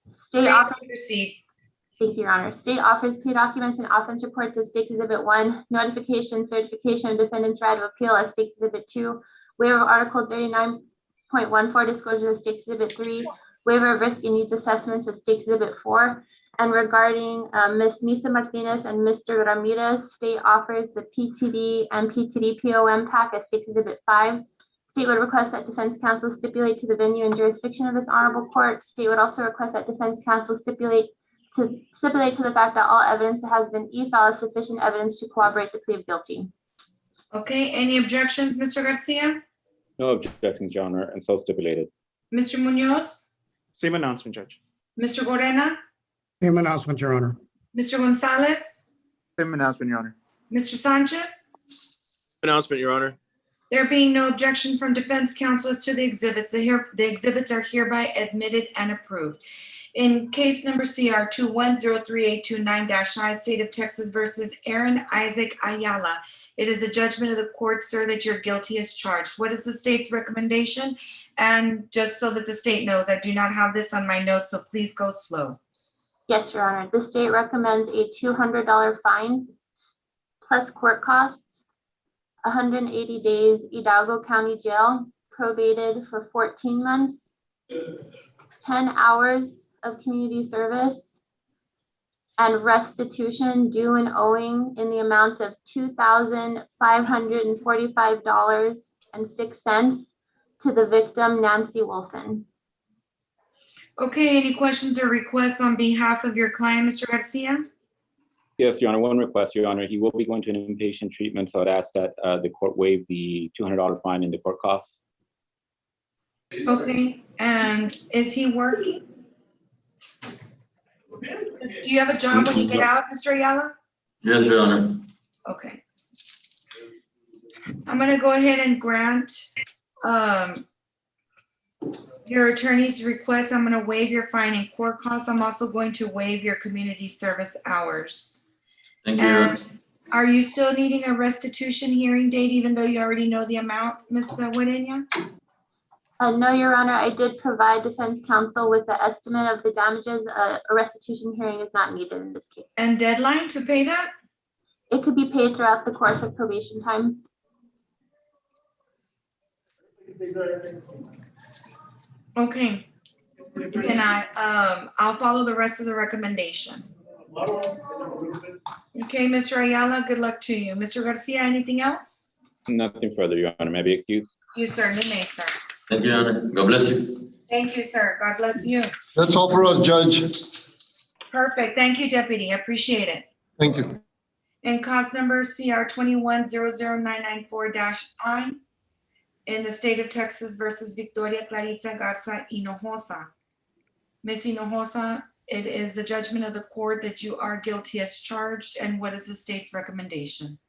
State offers. Proceed. Thank you, Your Honor. State offers plea documents and offense report to State Exhibit 1, notification, certification of defendant's right of appeal as State Exhibit 2, waiver of Article 39.14 disclosure of State Exhibit 3, waiver of risk and needs assessments as State Exhibit 4. And regarding Ms. Nisa Martinez and Mr. Ramirez, state offers the PTD and PTD POM pack as State Exhibit 5. State would request that defense counsel stipulate to the venue and jurisdiction of this honorable court. State would also request that defense counsel stipulate to the fact that all evidence that has been e-filed is sufficient evidence to corroborate the plea of guilty. Okay, any objections, Mr. Garcia? No objections, Your Honor, and so stipulated. Mr. Munoz? Same announcement, Judge. Mr. Gorena? Same announcement, Your Honor. Mr. Gonzalez? Same announcement, Your Honor. Mr. Sanchez? Announcement, Your Honor. There being no objection from defense counsel as to the exhibits, the exhibits are hereby admitted and approved. In case number CR 210389-9, State of Texas versus Aaron Isaac Ayala, it is a judgment of the court, sir, that you're guilty as charged. What is the state's recommendation? And just so that the state knows, I do not have this on my notes, so please go slow. Yes, Your Honor. The state recommends a $200 fine plus court costs, 180 days Hidalgo County Jail, probated for 14 months, 10 hours of community service, and restitution due and owing in the amount of $2,545.06 to the victim, Nancy Wilson. Okay, any questions or requests on behalf of your client, Mr. Garcia? Yes, Your Honor, one request, Your Honor. He will be going to an inpatient treatment, so I'd ask that the court waive the $200 fine and the court costs. Okay, and is he working? Do you have a job when you get out, Mr. Ayala? Yes, Your Honor. Okay. I'm gonna go ahead and grant your attorney's request. I'm gonna waive your fine and court costs. I'm also going to waive your community service hours. Thank you, Your Honor. And are you still needing a restitution hearing date, even though you already know the amount, Ms. Guadena? No, Your Honor, I did provide defense counsel with the estimate of the damages. A restitution hearing is not needed in this case. And deadline to pay that? It could be paid throughout the course of probation time. Okay. Then I'll follow the rest of the recommendation. Okay, Mr. Ayala, good luck to you. Mr. Garcia, anything else? Nothing further, Your Honor. May I be excused? You certainly may, sir. Thank you, Your Honor. God bless you. Thank you, sir. God bless you. That's all for us, Judge. Perfect. Thank you, Deputy. I appreciate it. Thank you. And cause number CR 21-00994-I in the state of Texas versus Victoria Clarita Garza Hinojosa. Ms. Hinojosa, it is the judgment of the court that you are guilty as charged. And what is the state's recommendation?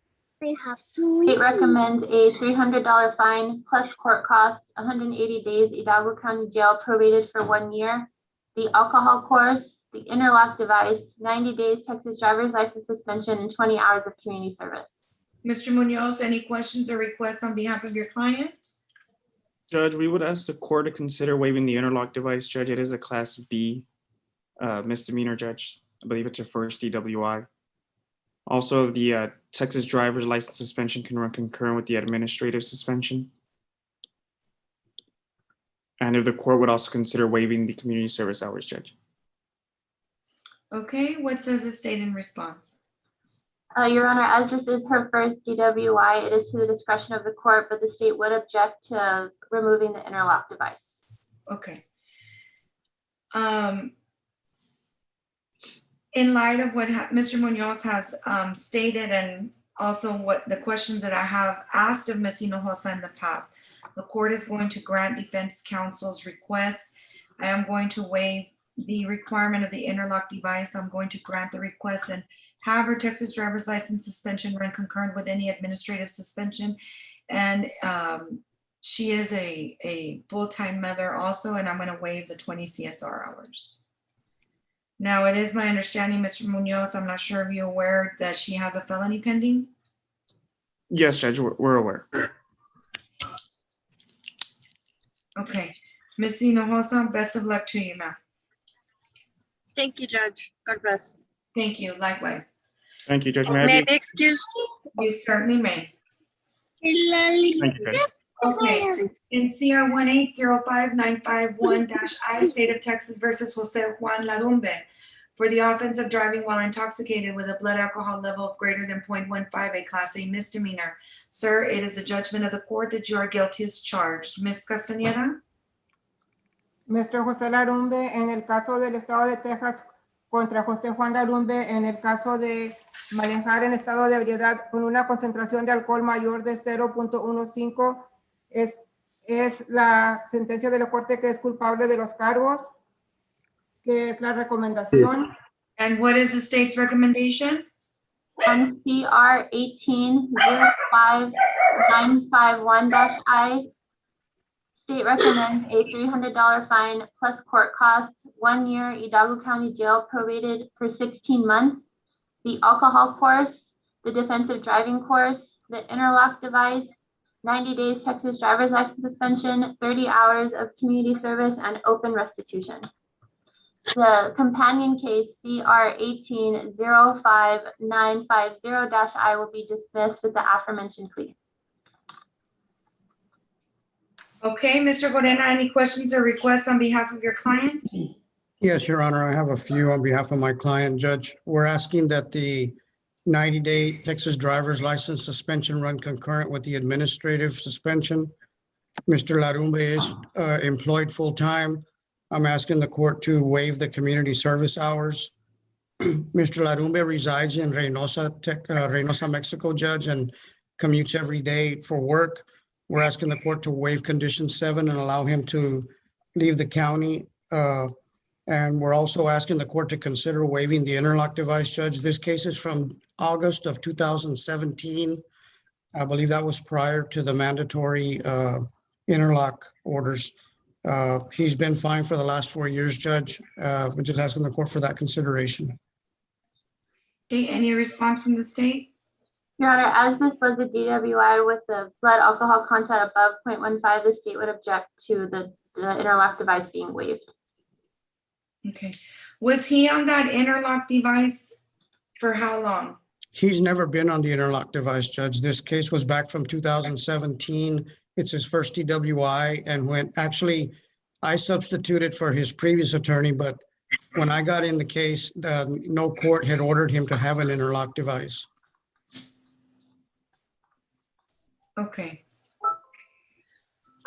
State recommends a $300 fine plus court costs, 180 days Hidalgo County Jail, probated for 1 year. The alcohol course, the interlock device, 90 days Texas driver's license suspension, and 20 hours of community service. Mr. Munoz, any questions or requests on behalf of your client? Judge, we would ask the court to consider waiving the interlock device, Judge. It is a Class B misdemeanor, Judge. I believe it's your first DWI. Also, the Texas driver's license suspension can run concurrent with the administrative suspension. And if the court would also consider waiving the community service hours, Judge. Okay, what says the state in response? Your Honor, as this is her first DWI, it is to the discretion of the court, but the state would object to removing the interlock device. Okay. In light of what Mr. Munoz has stated, and also what the questions that I have asked of Ms. Hinojosa in the past, the court is going to grant defense counsel's request. I am going to waive the requirement of the interlock device. I'm going to grant the request and have her Texas driver's license suspension run concurrent with any administrative suspension. And she is a full-time mother also, and I'm going to waive the 20 CSR hours. Now, it is my understanding, Mr. Munoz, I'm not sure if you're aware that she has a felony pending. Yes, Judge, we're aware. Okay, Ms. Hinojosa, best of luck to you, ma'am. Thank you, Judge. God bless. Thank you, likewise. Thank you, Judge. May I be excused? You certainly may. Thank you, Judge. Okay, in CR 1805951-I, State of Texas versus Jose Juan Larumbe, for the offense of driving while intoxicated with a blood alcohol level of greater than 0.15, a Class A misdemeanor. Sir, it is the judgment of the court that you are guilty as charged. Ms. Castañeda? Mr. José Larumbe, en el caso del estado de Texas contra José Juan Larumbe, en el caso de manejar en estado de ebriedad con una concentración de alcohol mayor de 0.15, es la sentencia de la corte que es culpable de los cargos, que es la recomendación. And what is the state's recommendation? On CR 18-05951-I, state recommends a $300 fine plus court costs, 1 year Hidalgo County Jail, probated for 16 months, the alcohol course, the defensive driving course, the interlock device, 90 days Texas driver's license suspension, 30 hours of community service, and open restitution. The companion case CR 18-05950-I will be dismissed with the aforementioned plea. Okay, Mr. Gorena, any questions or requests on behalf of your client? Yes, Your Honor, I have a few on behalf of my client, Judge. We're asking that the 90-day Texas driver's license suspension run concurrent with the administrative suspension. Mr. Larumbe is employed full-time. I'm asking the court to waive the community service hours. Mr. Larumbe resides in Reynosa, Mexico, Judge, and commutes every day for work. We're asking the court to waive condition 7 and allow him to leave the county. And we're also asking the court to consider waiving the interlock device, Judge. This case is from August of 2017. I believe that was prior to the mandatory interlock orders. He's been fine for the last 4 years, Judge. We're just asking the court for that consideration. Okay, any response from the state? Your Honor, as this was a DWI with the blood alcohol content above 0.15, the state would object to the interlock device being waived. Okay, was he on that interlock device for how long? He's never been on the interlock device, Judge. This case was back from 2017. It's his first DWI, and when actually I substituted for his previous attorney, but when I got in the case, no court had ordered him to have an interlock device. Okay.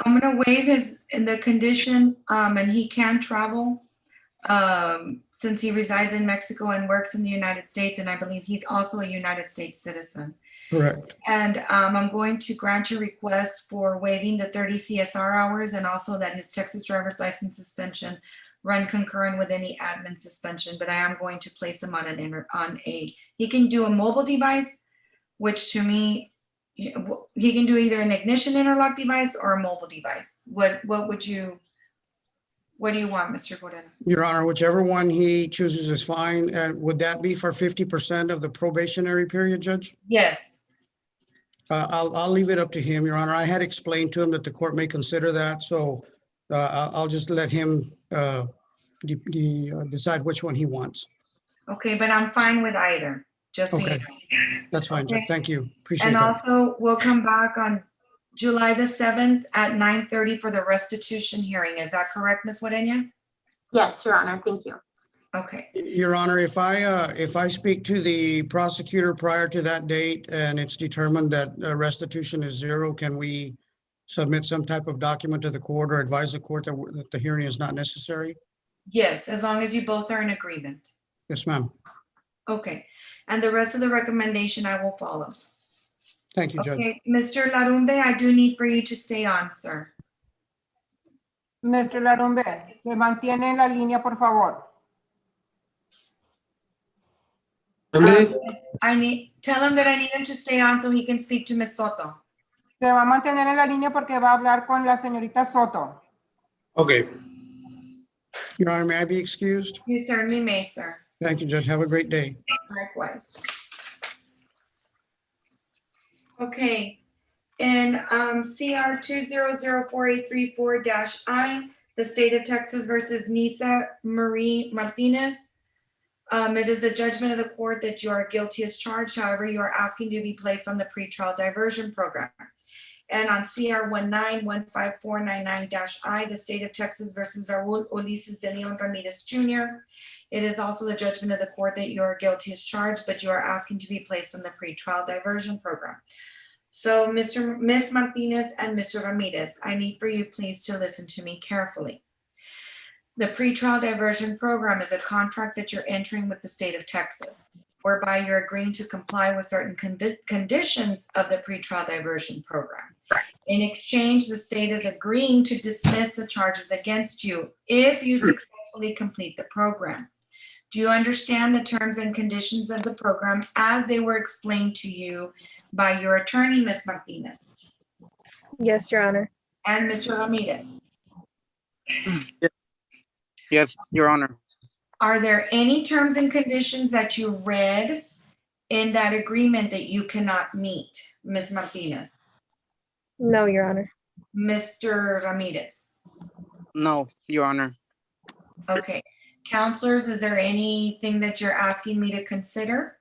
I'm gonna waive the condition, and he can travel since he resides in Mexico and works in the United States, and I believe he's also a United States citizen. Correct. And I'm going to grant your request for waiving the 30 CSR hours and also that his Texas driver's license suspension run concurrent with any admin suspension, but I am going to place him on he can do a mobile device, which to me, he can do either an ignition interlock device or a mobile device. What do you want, Mr. Gorena? Your Honor, whichever one he chooses is fine. And would that be for 50% of the probationary period, Judge? Yes. I'll leave it up to him, Your Honor. I had explained to him that the court may consider that, so I'll just let him decide which one he wants. Okay, but I'm fine with either, just so you Okay, know. that's fine, Judge. Okay. Thank you. Appreciate And that. also, we'll come back on July the 7th at 9:30 for the restitution hearing. Is that correct, Ms. Guarena? Yes, Your Honor, thank you. Okay. Your Honor, if I speak to the prosecutor prior to that date and it's determined that restitution is 0, can we submit some type of document to the court or advise the court that the hearing is not necessary? Yes, as long as you both are in agreement. Yes, ma'am. Okay. And the rest of the recommendation I will follow. Thank you, Judge. Okay, Mr. Larumbe, I do need for you to stay on, sir. Mr. Larumbe, se mantiene en la línea, por favor. Tell him that I need him to stay on so he can speak to Ms. Soto. Se va a mantener en la línea porque va a hablar con la señorita Soto. Okay. Your Honor, may I be excused? You certainly may, sir. Thank you, Judge. Have a great day. Likewise. Okay, in CR 2004834-I, the state of Texas versus Nisa Marie Martinez. It is a judgment of the court that you are guilty as charged. However, you are asking to be placed on the pretrial diversion program. And on CR 1915499-I, the state of Texas versus Raul Ulises de Leon Ramirez Jr. It is also the judgment of the court that you are guilty as charged, but you are asking to be placed on the pretrial diversion program. So Ms. Martinez and Mr. Ramirez, I need for you please to listen to me carefully. The pretrial diversion program is a contract that you're entering with the state of Texas, whereby you're agreeing to comply with certain conditions of the pretrial diversion program. In exchange, the state is agreeing to dismiss the charges against you if you successfully complete the program. Do you understand the terms and conditions of the program as they were explained to you by your attorney, Ms. Martinez? Yes, Your Honor. And Mr. Ramirez? Yes, Your Honor. Are there any terms and conditions that you read in that agreement that you cannot meet, Ms. Martinez? No, Your Honor. Mr. Ramirez? No, Your Honor. Okay. Counselors, is there anything that you're asking me to consider?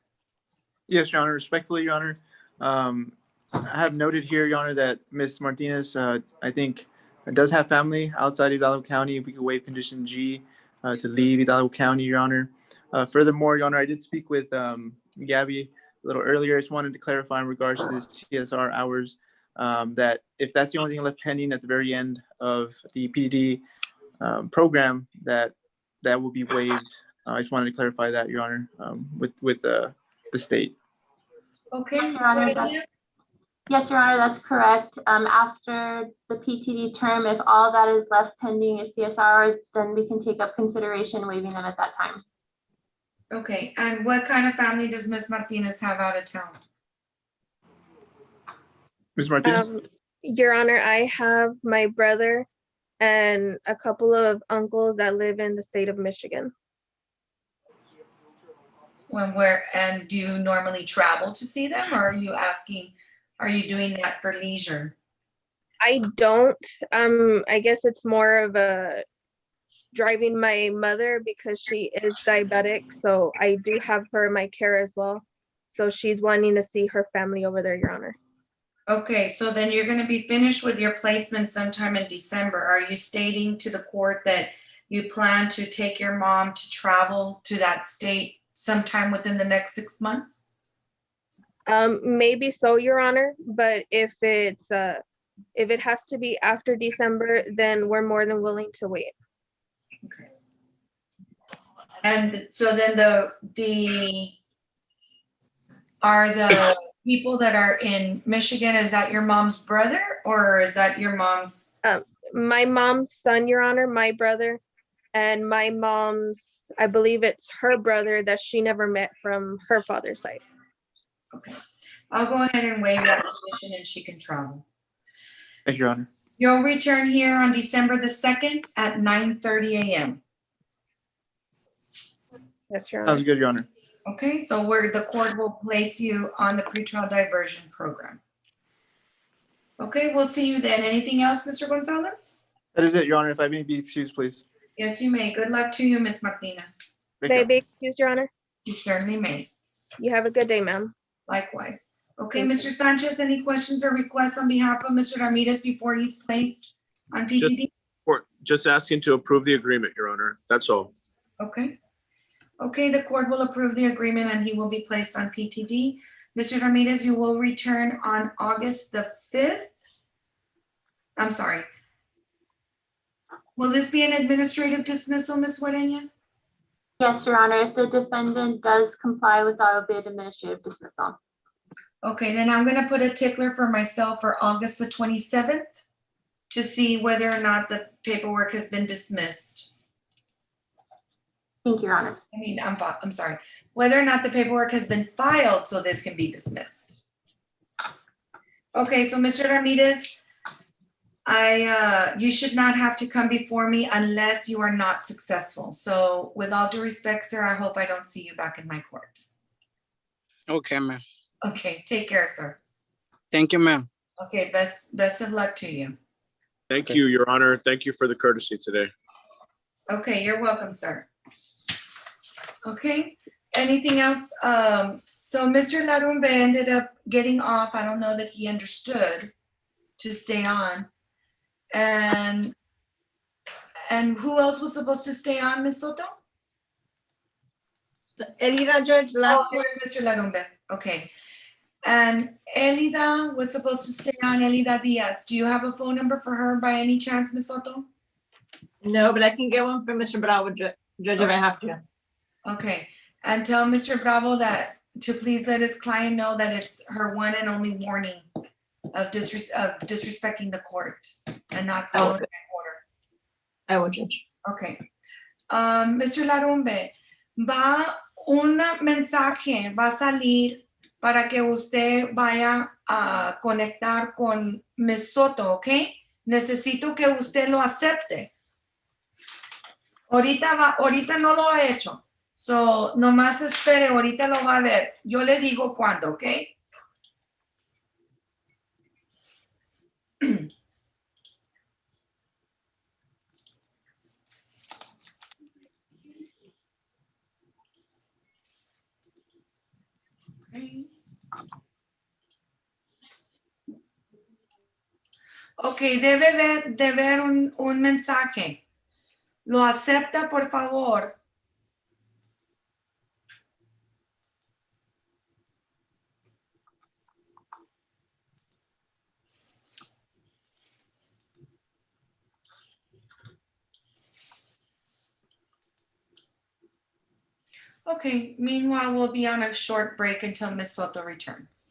Yes, Your Honor. Respectfully, Your Honor. I have noted here, Your Honor, that Ms. Martinez, I think, does have family outside Hidalgo County. If we could waive condition G to leave Hidalgo County, Your Honor. Furthermore, Your Honor, I did speak with Gabby a little earlier. I just wanted to clarify in regards to the CSR hours, that if that's the only thing left pending at the very end of the PDD program, that will be waived. I just wanted to clarify that, Your Honor, with the state. Okay. Yes, Your Honor. Yes, Your Honor, that's correct. After the PTD term, if all that is left pending is CSRs, then we can take up consideration waiving them at that time. Okay, and what kind of family does Ms. Martinez have out of town? Ms. Martinez? Your Honor, I have my brother and a couple of uncles that live in the state of Michigan. And do you normally travel to see them, or are you doing that for leisure? I don't. I guess it's more of a driving my mother because she is diabetic. So I do have her in my care as well. So she's wanting to see her family over there, Your Honor. Okay, so then you're gonna be finished with your placement sometime in December. Are you stating to the court that you plan to take your mom to travel to that state sometime within the next 6 months? Maybe so, Your Honor, but if it has to be after December, then we're more than willing to wait. Okay. And so then are the people that are in Michigan, is that your mom's brother or is that your mom's? My mom's son, Your Honor, my brother, and my mom's, I believe it's her brother that she never met from her father's side. Okay, I'll go ahead and waive that condition and she can travel. Thank you, Your Honor. You'll return here on December the 2nd at 9:30 a.m. Yes, Your Honor. Sounds good, Your Honor. Okay, so the court will place you on the pretrial diversion program. Okay, we'll see you then. Anything else, Mr. Gonzalez? That is it, Your Honor. If I may be excused, please. Yes, you may. Good luck to you, Ms. Martinez. Thank May I you. be excused, Your Honor? You certainly may. You have a good day, ma'am. Likewise. Okay, Thank Mr. Sanchez, any questions or requests on behalf of Mr. Ramirez before he's placed on PTD? Just asking to approve the agreement, Your Honor. That's all. Okay. Okay, the court will approve the agreement and he will be placed on PTD. Mr. Ramirez, you will return on August the 5th. I'm sorry. Will this be an administrative dismissal, Ms. Guarenia? Yes, Your Honor, if the defendant does comply with that, it will be an administrative dismissal. Okay, then I'm gonna put a tickler for myself for August the 27th to see whether or not the paperwork has been dismissed. Thank you, Your Honor. I'm sorry, whether or not the paperwork has been filed so this can be dismissed. Okay, so Mr. Ramirez, you should not have to come before me unless you are not successful. So with all due respect, sir, I hope I don't see you back in my court. Okay, ma'am. Okay, take care, sir. Thank you, ma'am. Okay, best of luck to you. Thank you, Your Honor. Thank you for the courtesy today. Okay, you're welcome, sir. Okay, anything else? So Mr. Larumbe ended up getting off. I don't know that he understood to stay on. And who else was supposed to stay on, Ms. Soto? Elida, Judge, last Oh, here's Mr. Larumbe. Okay. And Elida was supposed to stay on, Elida Diaz. Do you have a phone number for her by any chance, Ms. Soto? No, but I can get one from Mr. Bravo, Judge, if I have to. Okay, and tell Mr. Bravo that to please let his client know that it's her one and only warning of disrespecting the court and not following my order. I will, Judge. Okay. Mr. Larumbe, un mensaje va a salir para que usted vaya a conectar con Ms. Soto, ¿ok? Necesito que usted lo acepte. Ahorita no lo ha hecho. So, nomás espere, ahorita lo va a ver. Yo le digo cuándo, ¿ok? Ok, debe de ver un mensaje. ¿Lo acepta, por favor? Okay, meanwhile, we'll be on a short break until Ms. Soto returns.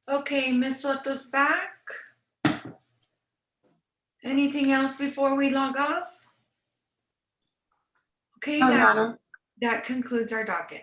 Okay, Ms. Soto's back. Anything else before we log off? Okay, No, Your Honor. that concludes our docket.